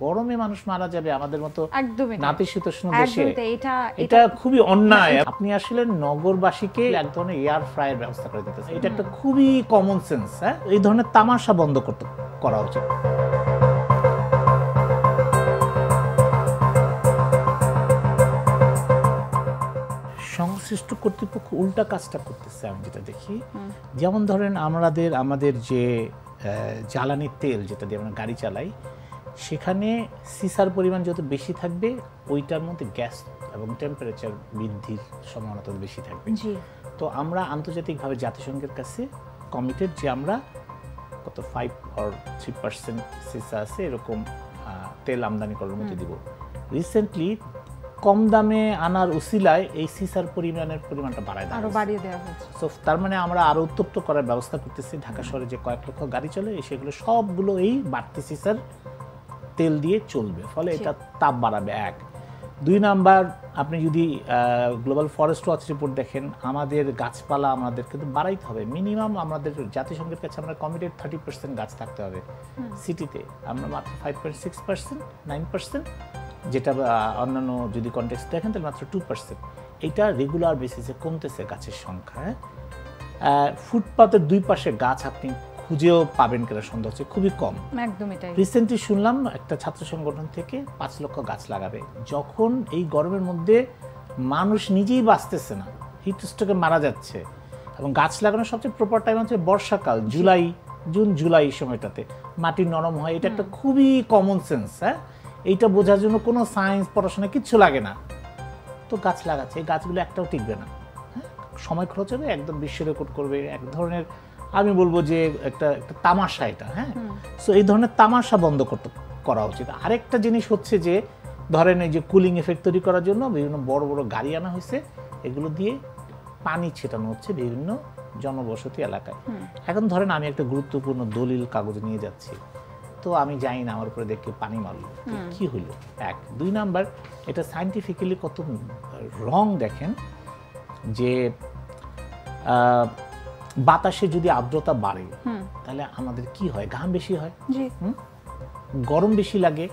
গরমে মানুষ মারা যাবে আমাদের মতো নাতিশীতোষ্ণ দেশে, এটা খুবই অন্যায়। আপনি আসলে নগরবাসীকে এক ধরনের এয়ার ফ্রায়ার ব্যবস্থা করে দিতেছেন, এটা একটা খুবই কমন সেন্স। হ্যাঁ, এই ধরনের তামাশা বন্ধ করা উচিত। সংশ্লিষ্ট কর্তৃপক্ষ উল্টা কাজটা করতেছে আমি যেটা দেখি। যেমন ধরেন আমাদের যে জ্বালানি তেল যেটা দিয়ে আমরা গাড়ি চালাই, সেখানে সিসার পরিমাণ যত বেশি থাকবে ওইটার মধ্যে গ্যাস এবং টেম্পারেচার বৃদ্ধির সম্ভাবনা তত বেশি থাকবে। তো আমরা আন্তর্জাতিকভাবে জাতিসংঘের কাছে কমিটেড যে আমরা কত 5 or 3% সিসা আছে এরকম তেল আমদানি করার মধ্যে দিব। রিসেন্টলি কম দামে আনার উসিলায় এই সিসার পরিমাণটা বাড়িয়ে দেওয়া হয়েছে। সো তার মানে আমরা আরো উত্তপ্ত করার ব্যবস্থা করতেছি। ঢাকা শহরে যে কয়েক লক্ষ গাড়ি চলে সেগুলো সবগুলো এই বাড়তি সিসার তেল দিয়ে চলবে, ফলে এটা তাপ বাড়াবে। 1 2 নাম্বার, আপনি যদি গ্লোবাল ফরেস্ট ওয়াচ রিপোর্ট দেখেন, আমাদের গাছপালা আমাদের কিন্তু বাড়াইতে হবে। মিনিমাম আমাদের জাতিসংঘের কাছে আমরা কমিটেড 30% গাছ থাকতে হবে। সিটিতে আমরা মাত্র 5.6%, 9%, যেটা অন্যান্য যদি কনটেক্সট দেখেন তাহলে মাত্র 2%। এটা রেগুলার বেসিসে কমতেছে গাছের সংখ্যা। ফুটপাতের 2 পাশে গাছ আপনি খুঁজেও পাবেন কিনা সন্দেহ হচ্ছে, খুবই কম। রিসেন্টলি শুনলাম একটা ছাত্র সংগঠন থেকে 5 লক্ষ গাছ লাগাবে। যখন এই গরমের মধ্যে মানুষ নিজেই বাঁচতেছে না, হিট স্ট্রোকে মারা যাচ্ছে, এবং গাছ লাগানোর সবচেয়ে প্রপার টাইম হচ্ছে বর্ষাকাল, জুন জুলাই সময়টাতে মাটি নরম হয়। এটা একটা খুবই কমন সেন্স। হ্যাঁ, এইটা বোঝার জন্য কোনো সায়েন্স পড়াশোনা কিচ্ছু লাগে না। তো গাছ লাগাচ্ছে, এই গাছগুলো একটাও টিকবে না। হ্যাঁ, সময় খরচ হবে, একদম বিশ্ব রেকর্ড করবে, এক ধরনের আমি বলবো যে একটা তামাশা এটা। হ্যাঁ, সো এই ধরনের তামাশা বন্ধ করা উচিত। আরেকটা জিনিস হচ্ছে যে ধরেন এই যে কুলিং এফেক্ট তৈরি করার জন্য বিভিন্ন বড় বড় গাড়ি আনা হয়েছে, এগুলো দিয়ে পানি ছেটানো হচ্ছে বিভিন্ন জনবসতি এলাকায়। এখন ধরেন আমি একটা গুরুত্বপূর্ণ দলিল কাগজ নিয়ে যাচ্ছি, তো আমি জানি না আমার উপরে দেখে পানি মারল, কি হইলো? 1 2 নাম্বার, এটা সায়েন্টিফিক্যালি কত রং দেখেন যে বাতাসে যদি আর্দ্রতা বাড়ে তাহলে আমাদের কি হয়? ঘাম বেশি হয়, গরম বেশি লাগে,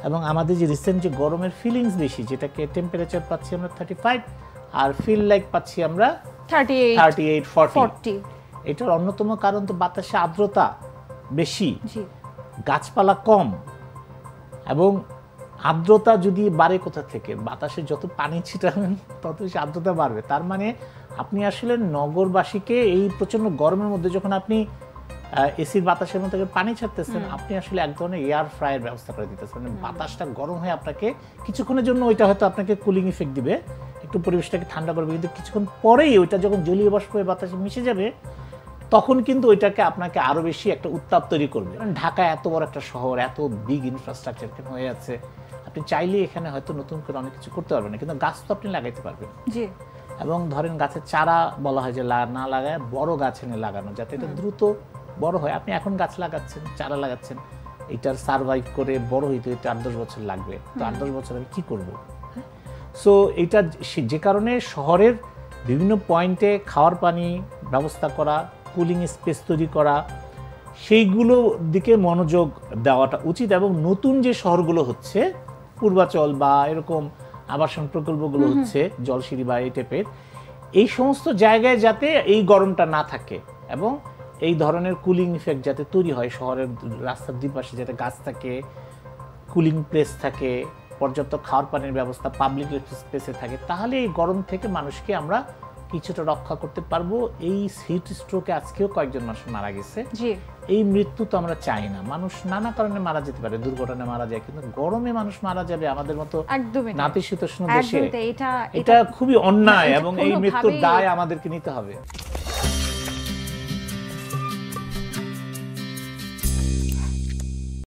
এবং আমাদের যে রিসেন্ট যে গরমের ফিলিংস বেশি, যেটাকে টেম্পারেচার পাচ্ছি আমরা 35 আর ফিল লাইক পাচ্ছি আমরা 38 40। এটার অন্যতম কারণ তো বাতাসে আর্দ্রতা বেশি, গাছপালা কম, এবং আর্দ্রতা যদি বাড়ে কোথা থেকে? বাতাসে যত পানি ছিটাবেন তত বেশি আর্দ্রতা বাড়বে। তার মানে আপনি আসলে নগরবাসীকে এই প্রচন্ড গরমের মধ্যে যখন আপনি এসির বাতাসের মধ্যে পানি ছাড়তেছেন, আপনি আসলে এক ধরনের এয়ার ফ্রায়ার ব্যবস্থা করে দিতেছেন। মানে বাতাসটা গরম হয়ে আপনাকে কিছুক্ষণের জন্য ওইটা হয়তো আপনাকে কুলিং ইফেক্ট দিবে, একটু পরিবেশটাকে ঠান্ডা করবে, কিন্তু কিছুক্ষণ পরেই ওইটা যখন জলীয় বাষ্প হয়ে বাতাসে মিশে যাবে তখন কিন্তু ওইটাকে আপনাকে আরো বেশি একটা উত্তাপ তৈরি করবে। ঢাকা এত বড় একটা শহর, এত বিগ ইনফ্রাস্ট্রাকচার এখানে হয়ে আছে, আপনি চাইলে এখানে হয়তো নতুন করে অনেক কিছু করতে পারবেন না, কিন্তু গাছ তো আপনি লাগাইতে পারবেন। এবং ধরেন গাছের চারা বলা হয় যে না লাগায় বড় গাছ এনে লাগানো, যাতে এটা দ্রুত বড় হয়। আপনি এখন গাছ লাগাচ্ছেন, চারা লাগাচ্ছেন, এটার সার্ভাইভ করে বড় হইতে 8-10 বছর লাগবে। তো 8-10 বছর আমি কি করব? সো এটা যে কারণে শহরের বিভিন্ন পয়েন্টে খাওয়ার পানি ব্যবস্থা করা, কুলিং স্পেস তৈরি করা, সেইগুলো দিকে মনোযোগ দেওয়াটা উচিত। এবং নতুন যে শহরগুলো হচ্ছে, পূর্বাচল বা এরকম আবাসন প্রকল্পগুলো হচ্ছে, জলসিঁড়ি বা এই টাইপের, এই সমস্ত জায়গায় যাতে এই গরমটা না থাকে এবং এই ধরনের কুলিং ইফেক্ট যাতে তৈরি হয়, শহরের রাস্তার দুই পাশে যাতে গাছ থাকে, কুলিং প্লেস থাকে, পর্যাপ্ত খাওয়ার পানির ব্যবস্থা পাবলিক স্পেসে থাকে, তাহলে এই গরম থেকে মানুষকে আমরা কিছুটা রক্ষা করতে পারবো। এই হিট স্ট্রোকে আজকেও কয়েকজন মানুষ মারা গেছে। এই মৃত্যু তো আমরা চাই না। মানুষ নানা কারণে মারা যেতে পারে, দুর্ঘটনায় মারা যায়, কিন্তু গরমে মানুষ মারা যাবে আমাদের মতো নাতিশীতোষ্ণ দেশে, এটা খুবই অন্যায়, এবং এই মৃত্যুর দায় আমাদেরকে নিতে হবে।